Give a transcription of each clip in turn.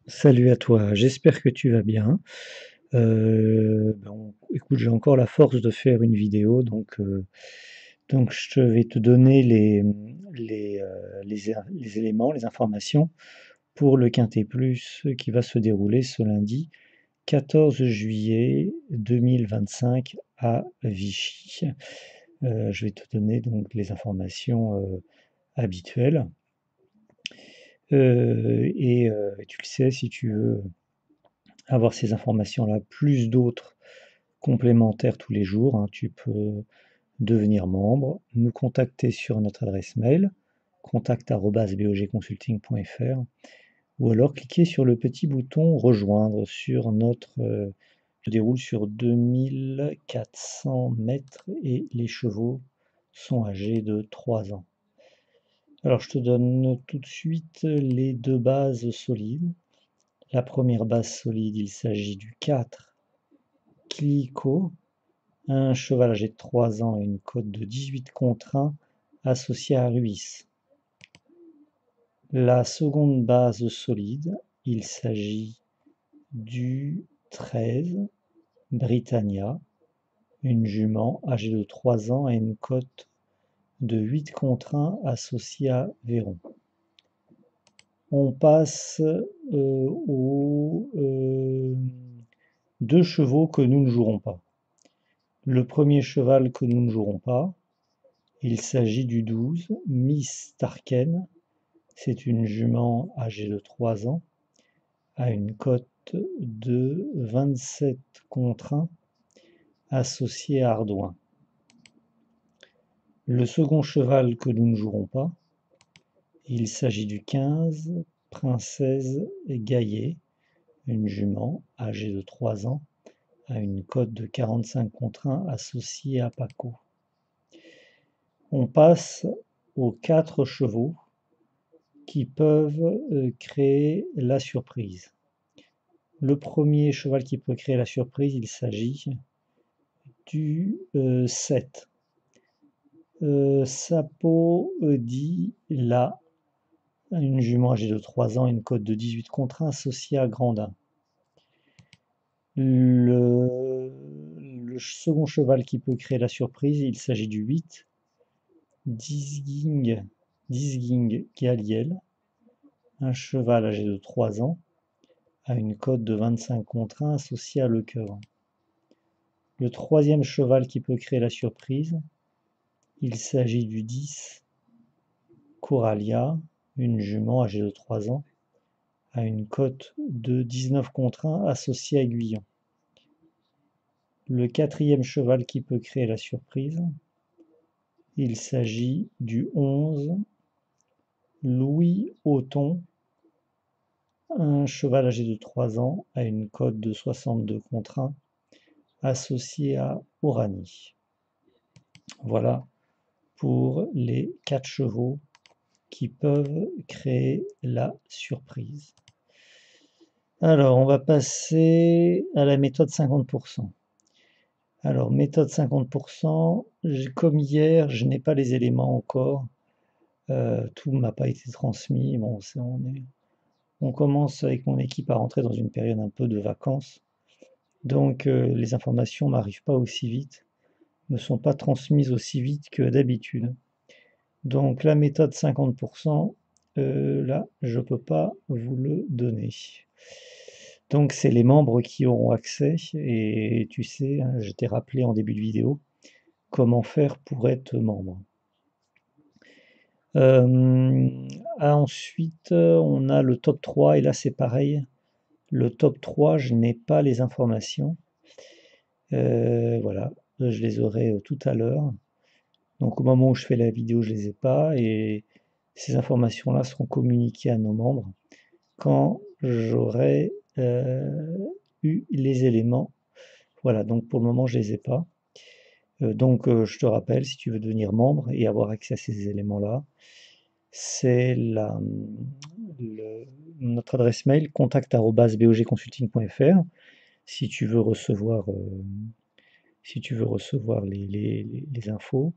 Salut à toi, j'espère que tu vas bien. Écoute, j'ai encore la force de faire une vidéo, donc je vais te donner les éléments, les informations pour le Quintet Plus qui va se dérouler ce lundi 14 juillet 2025 à Vichy. Je vais te donner donc les informations habituelles. Tu le sais, si tu veux avoir ces informations-là, plus d'autres complémentaires tous les jours, hein, tu peux devenir membre, nous contacter sur notre adresse mail contact@bogconsulting.fr ou alors cliquer sur le petit bouton rejoindre sur notre se déroule sur 2400 mètres et les chevaux sont âgés de 3 ans. Alors je te donne tout de suite les deux bases solides. La première base solide, il s'agit du 4 Clico, un cheval âgé de 3 ans et une cote de 18 contre 1 associé à Ruiz. La seconde base solide, il s'agit du 13 Britannia, une jument âgée de 3 ans et une cote de 8 contre 1 associée à Véron. On passe aux deux chevaux que nous ne jouerons pas. Le premier cheval que nous ne jouerons pas, il s'agit du 12 Miss Tarken. C'est une jument âgée de 3 ans, à une cote de 27 contre 1, associée à Ardouin. Le second cheval que nous ne jouerons pas, il s'agit du 15 Princesse Gaillet, une jument âgée de 3 ans, à une cote de 45 contre 1, associée à Paco. On passe aux 4 chevaux qui peuvent créer la surprise. Le premier cheval qui peut créer la surprise, il s'agit du 7. Sapo dit là, une jument âgée de 3 ans, une cote de 18 contre 1 associée à Grandin. Le second cheval qui peut créer la surprise, il s'agit du 8, Disging Galiel, un cheval âgé de 3 ans, à une cote de 25 contre 1 associé à Lecoeur. Le troisième cheval qui peut créer la surprise, il s'agit du 10 Coralia, une jument âgée de 3 ans, à une cote de 19 contre 1 associée à Guyon. Le quatrième cheval qui peut créer la surprise, il s'agit du 11 Louis Auton, un cheval âgé de 3 ans, à une cote de 62 contre 1 associé à Orani. Voilà pour les 4 chevaux qui peuvent créer la surprise. Alors, on va passer à la méthode 50%. Alors, méthode 50%, comme hier, je n'ai pas les éléments encore. Tout ne m'a pas été transmis. Bon, on commence avec mon équipe à rentrer dans une période un peu de vacances. Donc, les informations n'arrivent pas aussi vite, ne sont pas transmises aussi vite que d'habitude. Donc, la méthode 50%, là, je ne peux pas vous le donner. Donc, c'est les membres qui auront accès. Et tu sais, hein, je t'ai rappelé en début de vidéo comment faire pour être membre. Ensuite, on a le top 3 et là c'est pareil. Le top 3, je n'ai pas les informations. Voilà, je les aurai tout à l'heure. Donc au moment où je fais la vidéo, je les ai pas et ces informations-là seront communiquées à nos membres quand j'aurai eu les éléments. Voilà, donc pour le moment, je les ai pas. Je te rappelle, si tu veux devenir membre et avoir accès à ces éléments-là, c'est notre adresse mail contact@bogconsulting.fr si tu veux recevoir les infos.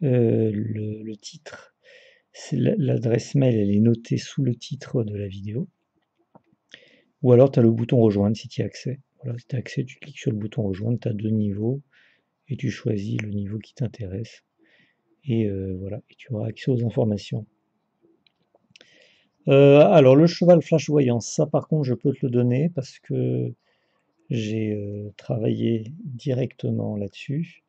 Le titre, l'adresse mail, elle est notée sous le titre de la vidéo. Ou alors tu as le bouton rejoindre si tu y as accès. Voilà, si tu as accès, tu cliques sur le bouton rejoindre, tu as 2 niveaux et tu choisis le niveau qui t'intéresse. Et voilà, et tu auras accès aux informations. Alors le cheval flash voyance, ça par contre je peux te le donner parce que j'ai travaillé directement là-dessus.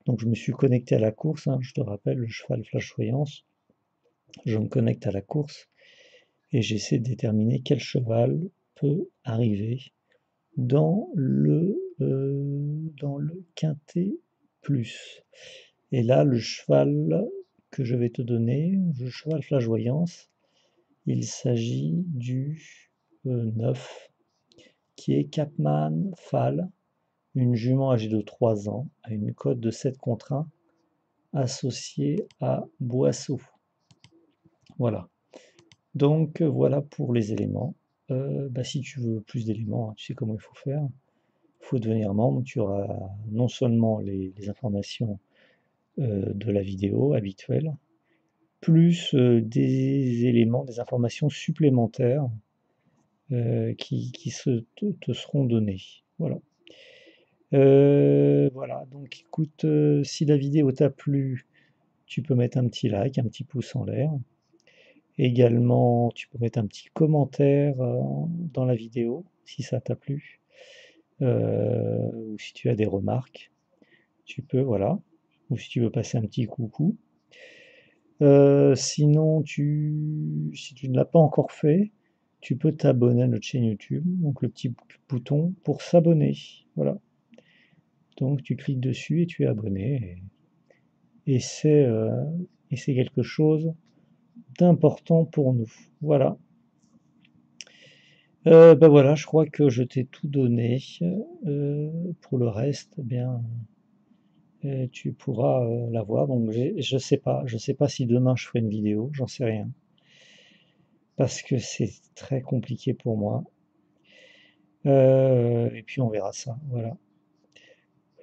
Donc je me suis connecté à la course, hein, je te rappelle, le cheval flash voyance. Je me connecte à la course et j'essaie de déterminer quel cheval peut arriver dans le quintet plus. Et là, le cheval que je vais te donner, le cheval flash voyance, il s'agit du 9, qui est Capman Fall, une jument âgée de 3 ans, à une cote de 7 contre 1, associée à Boisseau. Voilà. Donc voilà pour les éléments. Si tu veux plus d'éléments, hein, tu sais comment il faut faire. Il faut devenir membre. Tu auras non seulement les informations de la vidéo habituelle, plus des éléments, des informations supplémentaires qui te seront données. Voilà. Voilà, donc écoute, si la vidéo t'a plu, tu peux mettre un petit like, un petit pouce en l'air. Également, tu peux mettre un petit commentaire dans la vidéo si ça t'a plu, ou si tu as des remarques, tu peux, voilà, ou si tu veux passer un petit coucou. Sinon, si tu ne l'as pas encore fait, tu peux t'abonner à notre chaîne YouTube, donc le petit bouton pour s'abonner. Voilà. Donc tu cliques dessus et tu es abonné. Et c'est quelque chose d'important pour nous. Voilà. Voilà, je crois que je t'ai tout donné. Pour le reste, eh bien, tu pourras l'avoir. Donc je sais pas si demain je ferai une vidéo, j'en sais rien, parce que c'est très compliqué pour moi. Et puis on verra ça. Voilà,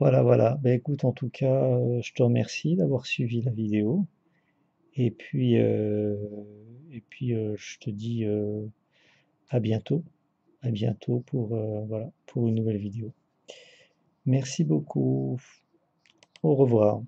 voilà, voilà. Ben écoute, en tout cas, je te remercie d'avoir suivi la vidéo. Et puis, je te dis à bientôt. À bientôt pour, voilà, pour une nouvelle vidéo. Merci beaucoup. Au revoir.